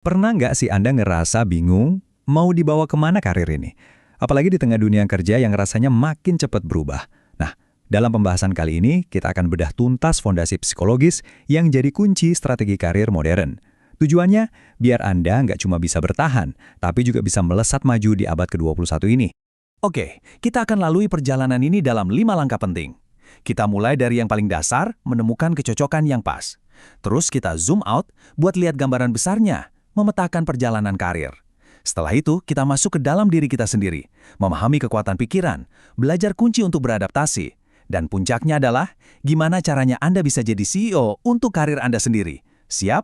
Pernah nggak sih Anda ngerasa bingung mau dibawa kemana karir ini? Apalagi di tengah dunia kerja yang rasanya makin cepat berubah. Nah, dalam pembahasan kali ini kita akan bedah tuntas fondasi psikologis yang jadi kunci strategi karir modern. Tujuannya, biar Anda nggak cuma bisa bertahan, tapi juga bisa melesat maju di abad ke-21 ini. Oke, kita akan lalui perjalanan ini dalam 5 langkah penting. Kita mulai dari yang paling dasar, menemukan kecocokan yang pas. Terus kita zoom out buat lihat gambaran besarnya, memetakan perjalanan karir. Setelah itu, kita masuk ke dalam diri kita sendiri, memahami kekuatan pikiran, belajar kunci untuk beradaptasi. Dan puncaknya adalah, gimana caranya Anda bisa jadi CEO untuk karir Anda sendiri. Siap?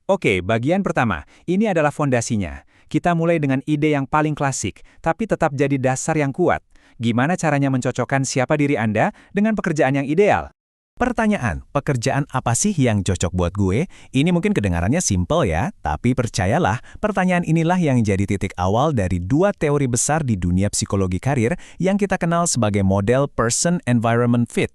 Oke, bagian pertama, ini adalah fondasinya. Kita mulai dengan ide yang paling klasik, tapi tetap jadi dasar yang kuat. Gimana caranya mencocokkan siapa diri Anda dengan pekerjaan yang ideal? Pertanyaan, pekerjaan apa sih yang cocok buat gue? Ini mungkin kedengarannya simple ya, tapi percayalah, pertanyaan inilah yang jadi titik awal dari 2 teori besar di dunia psikologi karir yang kita kenal sebagai model Person Environment Fit.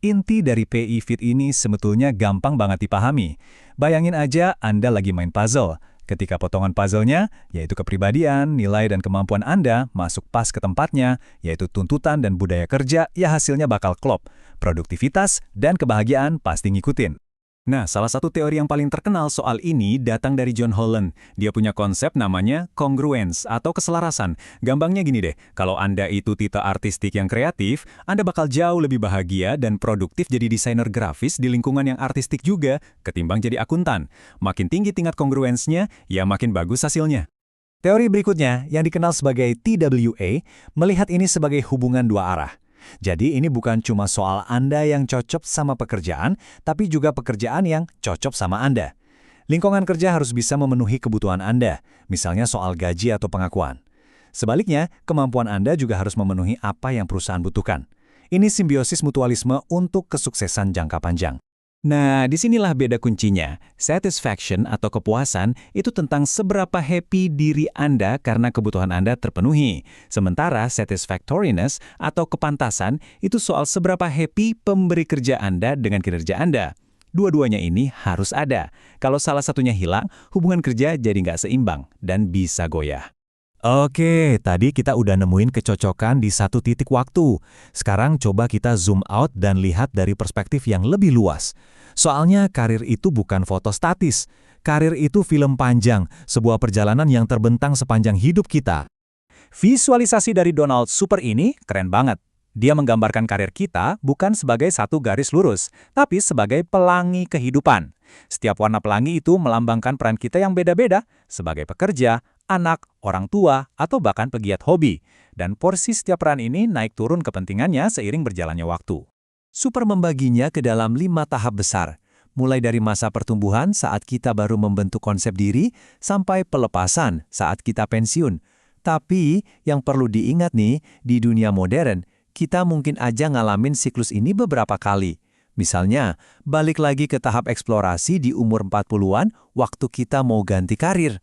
Inti dari PI Fit ini sebetulnya gampang banget dipahami. Bayangin aja Anda lagi main puzzle. Ketika potongan puzzle-nya, yaitu kepribadian, nilai dan kemampuan Anda, masuk pas ke tempatnya, yaitu tuntutan dan budaya kerja, ya hasilnya bakal klop. Produktivitas dan kebahagiaan pasti ngikutin. Nah, salah satu teori yang paling terkenal soal ini datang dari John Holland. Dia punya konsep namanya congruence atau keselarasan. Gampangnya gini deh, kalau Anda itu tipe artistik yang kreatif, Anda bakal jauh lebih bahagia dan produktif jadi desainer grafis di lingkungan yang artistik juga, ketimbang jadi akuntan. Makin tinggi tingkat congruence-nya, ya makin bagus hasilnya. Teori berikutnya, yang dikenal sebagai TWA, melihat ini sebagai hubungan dua arah. Jadi ini bukan cuma soal Anda yang cocok sama pekerjaan, tapi juga pekerjaan yang cocok sama Anda. Lingkungan kerja harus bisa memenuhi kebutuhan Anda, misalnya soal gaji atau pengakuan. Sebaliknya, kemampuan Anda juga harus memenuhi apa yang perusahaan butuhkan. Ini simbiosis mutualisme untuk kesuksesan jangka panjang. Nah, disinilah beda kuncinya. Satisfaction atau kepuasan itu tentang seberapa happy diri Anda karena kebutuhan Anda terpenuhi. Sementara satisfactoriness atau kepantasan itu soal seberapa happy pemberi kerja Anda dengan kinerja Anda. Dua-duanya ini harus ada. Kalau salah satunya hilang, hubungan kerja jadi nggak seimbang dan bisa goyah. Oke, tadi kita udah nemuin kecocokan di satu titik waktu. Sekarang coba kita zoom out dan lihat dari perspektif yang lebih luas. Soalnya karir itu bukan foto statis. Karir itu film panjang, sebuah perjalanan yang terbentang sepanjang hidup kita. Visualisasi dari Donald Super ini keren banget. Dia menggambarkan karir kita bukan sebagai satu garis lurus, tapi sebagai pelangi kehidupan. Setiap warna pelangi itu melambangkan peran kita yang beda-beda, sebagai pekerja, anak, orang tua, atau bahkan pegiat hobi. Dan porsi setiap peran ini naik turun kepentingannya seiring berjalannya waktu. Super membaginya ke dalam 5 tahap besar, mulai dari masa pertumbuhan saat kita baru membentuk konsep diri, sampai pelepasan saat kita pensiun. Tapi, yang perlu diingat nih, di dunia modern, kita mungkin aja ngalamin siklus ini beberapa kali. Misalnya, balik lagi ke tahap eksplorasi di umur 40-an waktu kita mau ganti karir.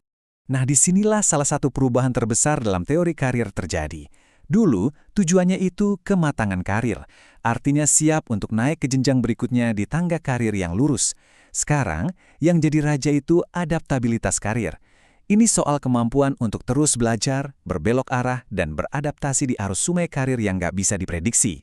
Nah, disinilah salah satu perubahan terbesar dalam teori karir terjadi. Dulu, tujuannya itu kematangan karir. Artinya siap untuk naik ke jenjang berikutnya di tangga karir yang lurus. Sekarang, yang jadi raja itu adaptabilitas karir. Ini soal kemampuan untuk terus belajar, berbelok arah, dan beradaptasi di arus sungai karir yang nggak bisa diprediksi.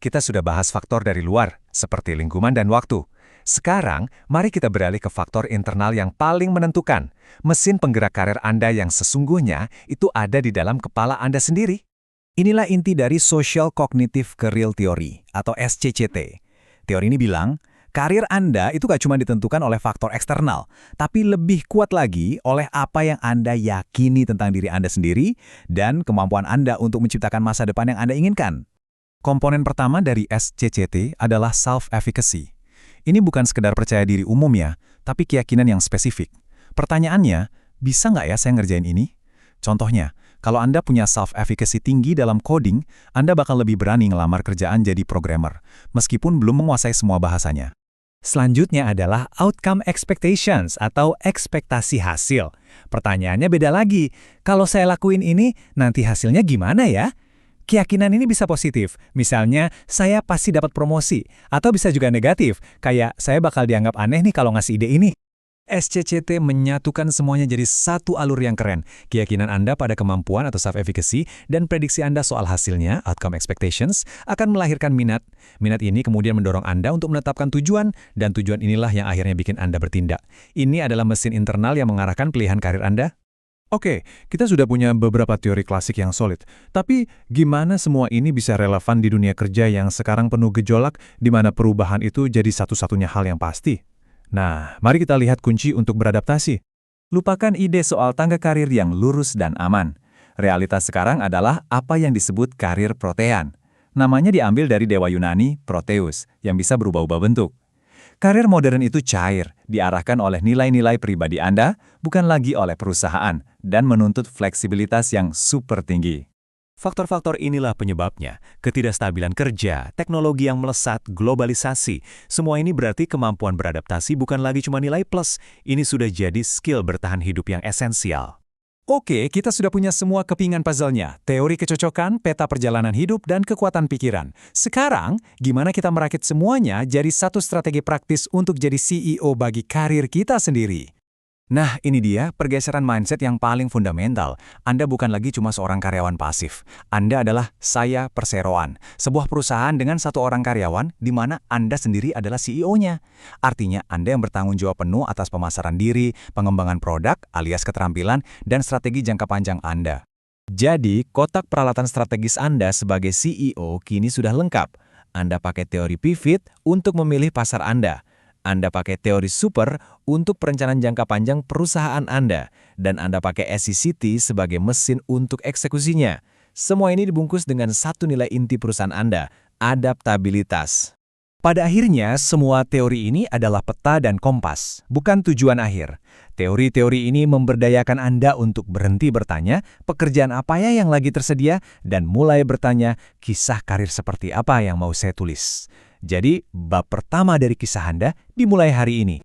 Kita sudah bahas faktor dari luar, seperti lingkungan dan waktu. Sekarang, mari kita beralih ke faktor internal yang paling menentukan. Mesin penggerak karir Anda yang sesungguhnya itu ada di dalam kepala Anda sendiri. Inilah inti dari Social Cognitive Career Theory, atau SCCT. Teori ini bilang, karir Anda itu gak cuma ditentukan oleh faktor eksternal, tapi lebih kuat lagi oleh apa yang Anda yakini tentang diri Anda sendiri dan kemampuan Anda untuk menciptakan masa depan yang Anda inginkan. Komponen pertama dari SCCT adalah self-efficacy. Ini bukan sekedar percaya diri umum ya, tapi keyakinan yang spesifik. Pertanyaannya, bisa nggak ya saya ngerjain ini? Contohnya, kalau Anda punya self-efficacy tinggi dalam coding, Anda bakal lebih berani ngelamar kerjaan jadi programmer, meskipun belum menguasai semua bahasanya. Selanjutnya adalah outcome expectations atau ekspektasi hasil. Pertanyaannya beda lagi, kalau saya lakuin ini, nanti hasilnya gimana ya? Keyakinan ini bisa positif, misalnya saya pasti dapat promosi, atau bisa juga negatif, kayak saya bakal dianggap aneh nih kalau ngasih ide ini. SCCT menyatukan semuanya jadi satu alur yang keren. Keyakinan Anda pada kemampuan atau self-efficacy dan prediksi Anda soal hasilnya, outcome expectations, akan melahirkan minat. Minat ini kemudian mendorong Anda untuk menetapkan tujuan, dan tujuan inilah yang akhirnya bikin Anda bertindak. Ini adalah mesin internal yang mengarahkan pilihan karir Anda. Oke, kita sudah punya beberapa teori klasik yang solid. Tapi gimana semua ini bisa relevan di dunia kerja yang sekarang penuh gejolak, di mana perubahan itu jadi satu-satunya hal yang pasti? Nah, mari kita lihat kunci untuk beradaptasi. Lupakan ide soal tangga karir yang lurus dan aman. Realitas sekarang adalah apa yang disebut karir protean. Namanya diambil dari dewa Yunani, Proteus, yang bisa berubah-ubah bentuk. Karir modern itu cair, diarahkan oleh nilai-nilai pribadi Anda, bukan lagi oleh perusahaan, dan menuntut fleksibilitas yang super tinggi. Faktor-faktor inilah penyebabnya, ketidakstabilan kerja, teknologi yang melesat, globalisasi. Semua ini berarti kemampuan beradaptasi bukan lagi cuma nilai plus, ini sudah jadi skill bertahan hidup yang esensial. Oke, kita sudah punya semua kepingan puzzle-nya, teori kecocokan, peta perjalanan hidup, dan kekuatan pikiran. Sekarang, gimana kita merakit semuanya jadi satu strategi praktis untuk jadi CEO bagi karir kita sendiri? Nah, ini dia pergeseran mindset yang paling fundamental. Anda bukan lagi cuma seorang karyawan pasif. Anda adalah saya perseroan, sebuah perusahaan dengan satu orang karyawan di mana Anda sendiri adalah CEO-nya. Artinya, Anda yang bertanggung jawab penuh atas pemasaran diri, pengembangan produk alias keterampilan, dan strategi jangka panjang Anda. Jadi, kotak peralatan strategis Anda sebagai CEO kini sudah lengkap. Anda pakai teori pivot untuk memilih pasar Anda. Anda pakai teori super untuk perencanaan jangka panjang perusahaan Anda, dan Anda pakai SCCT sebagai mesin untuk eksekusinya. Semua ini dibungkus dengan satu nilai inti perusahaan Anda, adaptabilitas. Pada akhirnya, semua teori ini adalah peta dan kompas, bukan tujuan akhir. Teori-teori ini memberdayakan Anda untuk berhenti bertanya, pekerjaan apa ya yang lagi tersedia, dan mulai bertanya, kisah karir seperti apa yang mau saya tulis. Jadi, bab pertama dari kisah Anda dimulai hari ini.